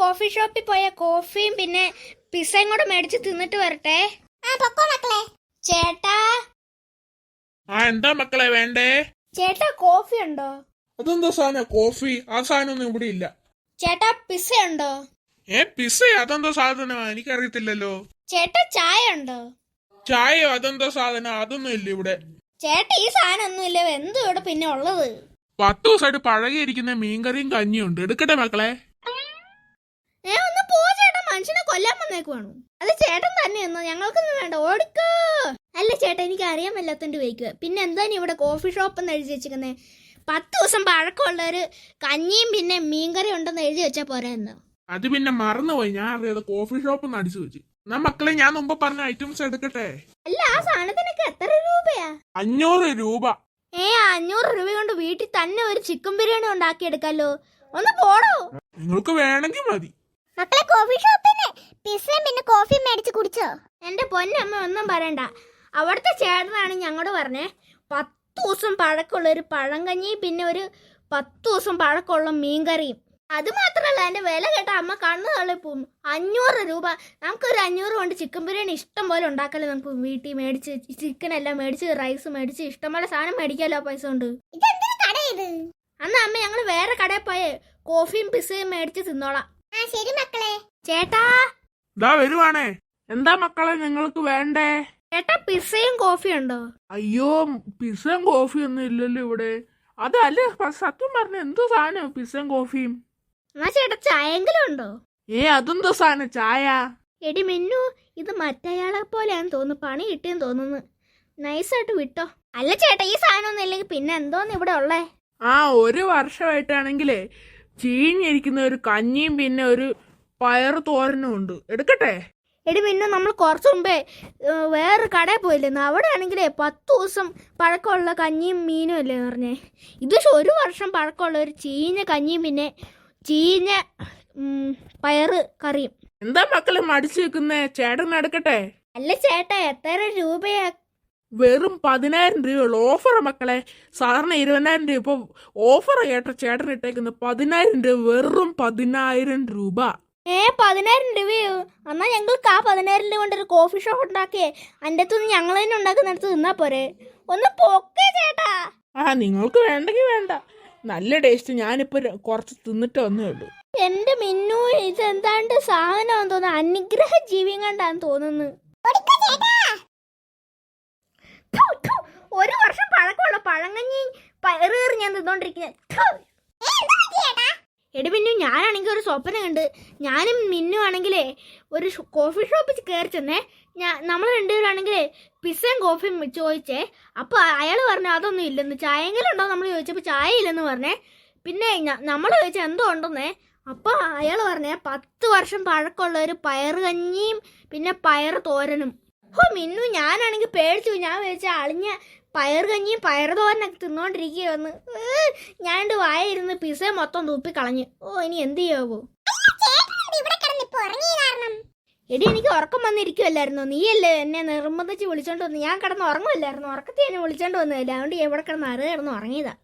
Coffee ഷോപ്പിൽ പോയ കോഫിയും പിന്നെ പിസയും കൂടെ മേടിച്ച് തിന്നിട്ട് വരട്ടെ. ചേട്ടാ എന്താ മക്കളെ വേണ്ടേ? ചേട്ടാ കോഫി ഉണ്ടോ? അതെന്താ സാധനം കോഫി? ആ സാധനം ഒന്നും ഇവിടെ ഇല്ല. ചേട്ടാ പിസ ഉണ്ടോ? പിസ അതെന്താ സാധനം? എനിക്കറിയത്തില്ലല്ലോ. ചേട്ടാ ചായ ഉണ്ടോ? ചായയോ? അതെന്താ സാധനം? അതൊന്നും ഇല്ല ഇവിടെ. ചേട്ടാ ഈ സാധനം ഒന്നും ഇല്ല, എന്തു ഇവിടെ പിന്നെ ഉള്ളത്? 10 ദിവസമായിട്ട് പഴകിയിരിക്കുന്ന മീൻകറിയും കഞ്ഞിയും ഉണ്ട്. എടുക്കട്ടെ മക്കളെ? ഒന്ന് പോ ചേട്ടാ, മനുഷ്യനെ കൊല്ലാൻ വന്നേക്കുവാണു. അത് ചേട്ടൻ തന്നെയെന്നോ? ഞങ്ങൾക്കൊന്നും വേണ്ട, ഓടിക്കോ. അല്ല ചേട്ടാ, എനിക്ക് അറിയാൻ മേലാത്തോണ്ട് ചോദിക്കുക. പിന്നെ എന്താണ് ഇവിടെ കോഫി ഷോപ്പ് എന്ന് എഴുതി വെച്ചിരിക്കുന്നത്? 10 ദിവസം പഴക്കമുള്ള ഒരു കഞ്ഞിയും പിന്നെ മീൻകറി ഉണ്ടെന്ന് എഴുതി വെച്ചാ പോരാന്നോ? അത് പിന്നെ മറന്നുപോയി, ഞാൻ അറിയാതെ കോഫി ഷോപ്പ് ഒന്ന് അടിച്ചു വെച്ചു. എന്നാ മക്കളെ ഞാൻ മുമ്പ് പറഞ്ഞ ഐറ്റംസ് എടുക്കട്ടെ? അല്ല ആ സാധനത്തിനൊക്കെ എത്ര രൂപയാ? 500 രൂപ. 500 രൂപ കൊണ്ട് വീട്ടിൽ തന്നെ ഒരു ചിക്കൻ ബിരിയാണി ഉണ്ടാക്കി എടുക്കാലോ. ഒന്ന് പോടോ. നിങ്ങൾക്ക് വേണമെങ്കിൽ മതി. മക്കളെ കോഫി ഷോപ്പിന് പിസ്സയും പിന്നെ കോഫി മേടിച്ച് കുടിച്ചോ? എന്റെ പൊന്നമ്മ ഒന്നും പറയണ്ട. അവിടുത്തെ ചേട്ടനാണ് ഞങ്ങളോട് പറഞ്ഞേ 10 ദിവസം പഴക്കമുള്ള ഒരു പഴങ്കഞ്ഞി പിന്നെ ഒരു 10 ദിവസം പഴക്കമുള്ള മീൻകറിയും. അത് മാത്രല്ല എന്റെ വില കേട്ട അമ്മ കണ്ണു തള്ളിപ്പോവും. 500 രൂപ. നമുക്കൊരു 500 കൊണ്ട് ചിക്കൻ ബിരിയാണി ഇഷ്ടം പോലെ ഉണ്ടാക്കാലോ. നമുക്ക് വീട്ടിൽ മേടിച്ച് ചിക്കൻ എല്ലാം മേടിച്ച് റൈസ് മേടിച്ച് ഇഷ്ടംപോലെ സാധനം മേടിക്കാലോ പൈസ കൊണ്ട്. അന്ന് അമ്മ ഞങ്ങൾ വേറെ കടയിൽ പോയേ കോഫിയും പിസയും മേടിച്ച് തിന്നോളാം. ശരി മക്കളെ. ചേട്ടാ വരുവാണേ. എന്താ മക്കളെ നിങ്ങൾക്ക് വേണ്ടേ? ചേട്ടാ പിസയും കോഫി ഉണ്ടോ? അയ്യോ, പിസയും കോഫിയും ഒന്നും ഇല്ലല്ലോ ഇവിടെ. അതല്ലേ സത്യം പറഞ്ഞ എന്തോ സാധനം പിസയും കോഫിയും? എന്നാ ചേട്ടാ ചായെങ്കിലും ഉണ്ടോ? അതെന്തോ സാധനം ചായ? എടി മിന്നു, ഇത് മറ്റയാളെ പോലെയാന്ന് തോന്നുന്നു, പണി കിട്ടിയെന്ന് തോന്നുന്നു. നൈസായിട്ട് വിട്ടോ. അല്ല ചേട്ടാ ഈ സാധനം ഒന്നും ഇല്ലെങ്കിൽ പിന്നെ എന്തോന്ന് ഇവിടെ ഉള്ളേ? 1 വർഷമായിട്ടാണെങ്കിലേ ചീഞ്ഞിരിക്കുന്ന ഒരു കഞ്ഞിയും പിന്നെ ഒരു പയറ് തോരനും ഉണ്ട്. എടുക്കട്ടെ? എടി മിന്നു, നമ്മൾ കുറച്ചു മുമ്പേ വേറെ കടയിൽ പോയില്ലെന്ന്. അവിടെ ആണെങ്കിലേ 10 ദിവസം പഴക്കമുള്ള കഞ്ഞിയും മീനും അല്ലേ പറഞ്ഞേ. ഇത് 1 വർഷം പഴക്കമുള്ള ഒരു ചീഞ്ഞ കഞ്ഞിയും പിന്നെ ചീഞ്ഞ പയറ് കറിയും. എന്താ മക്കളെ മടിച്ചു വെക്കുന്നേ? ചേട്ടൻ എടുക്കട്ടെ? അല്ല ചേട്ടാ എത്ര രൂപയാ? വെറും 10,000 രൂപയുള്ള ഓഫർ മക്കളെ. സാറിന് 20,000 രൂപ. ഇപ്പൊ ഓഫർ കേട്ടോ ചേട്ടൻ ഇട്ടേക്കുന്നത് 10,000 രൂപ. വെറും 10,000 രൂപ. 10,000 രൂപയോ? എന്നാ ഞങ്ങൾക്ക് ആ 10,000 രൂപ കൊണ്ട് ഒരു കോഫി ഷോപ്പ് ഉണ്ടാക്കിയേ അതിൻ്റെ അടുത്ത് ഞങ്ങൾ തന്നെ ഉണ്ടാക്കുന്നിടത്ത് തിന്നാ പോരെ. ഒന്ന് പൊക്കേ ചേട്ടാ. നിങ്ങൾക്ക് വേണ്ടെങ്കിൽ വേണ്ട. നല്ല ടേസ്റ്റ്. ഞാനിപ്പോ കുറച്ച് തിന്നിട്ട് വന്നേ ഉള്ളൂ. എന്റെ മിന്നു, ഇത് എന്താണ്ട് സാധനമാണെന്ന് തോന്നുന്നു. അനുഗ്രഹ ജീവിയും കണ്ടാന്ന് തോന്നുന്നു. 1 വർഷം പഴക്കമുള്ള പഴങ്കഞ്ഞി പയറേറി ഞാൻ തിന്നോണ്ടിരിക്കുന്നത്. എടി മിന്നു, ഞാനാണെങ്കിൽ ഒരു സ്വപ്നം കണ്ട്. ഞാനും മിന്നു ആണെങ്കിലേ ഒരു കോഫി ഷോപ്പിൽ കയറി ചെന്നേ. നമ്മൾ രണ്ടുപേരാണെങ്കിലേ പിസ്സയും കോഫിയും ചോദിച്ചേ. അപ്പോൾ അയാൾ പറഞ്ഞു അതൊന്നും ഇല്ലെന്ന്. ചായയെങ്കിലും ഉണ്ടോ നമ്മൾ ചോദിച്ചപ്പോൾ ചായ ഇല്ലെന്ന് പറഞ്ഞേ. പിന്നെ നമ്മൾ ചോദിച്ചാൽ എന്തോ ഉണ്ടെന്നേ. അപ്പോൾ അയാൾ പറഞ്ഞേ 10 വർഷം പഴക്കമുള്ള ഒരു പയറ് കഞ്ഞിയും പിന്നെ പയറ് തോരനും. മിന്നു, ഞാനാണെങ്കിൽ പേടിച്ചു. ഞാൻ വിചാരിച്ച അളിഞ്ഞ പയറ് കഞ്ഞിയും പയറ് തോരനൊക്കെ തിന്നോണ്ടിരിക്കുകയെന്ന്. ഞാൻ വായിരുന്ന് പിസ മൊത്തം തൂപ്പി കളഞ്ഞു. ഇനി എന്ത് ചെയ്യാവോ? എടി എനിക്ക് ഉറക്കം വന്നിരിക്കുമല്ലായിരുന്നോ? നീയല്ലേ എന്നെ നിർബന്ധിച്ച് വിളിച്ചോണ്ട് വന്നു. ഞാൻ കിടന്ന് ഉറങ്ങുമല്ലായിരുന്നു. ഉറക്കത്തിൽ എന്നെ വിളിച്ചോണ്ട് വന്നതല്ലേ. അതുകൊണ്ട് എവിടെ കിടന്ന് കിടന്ന് ഉറങ്ങിയതാ.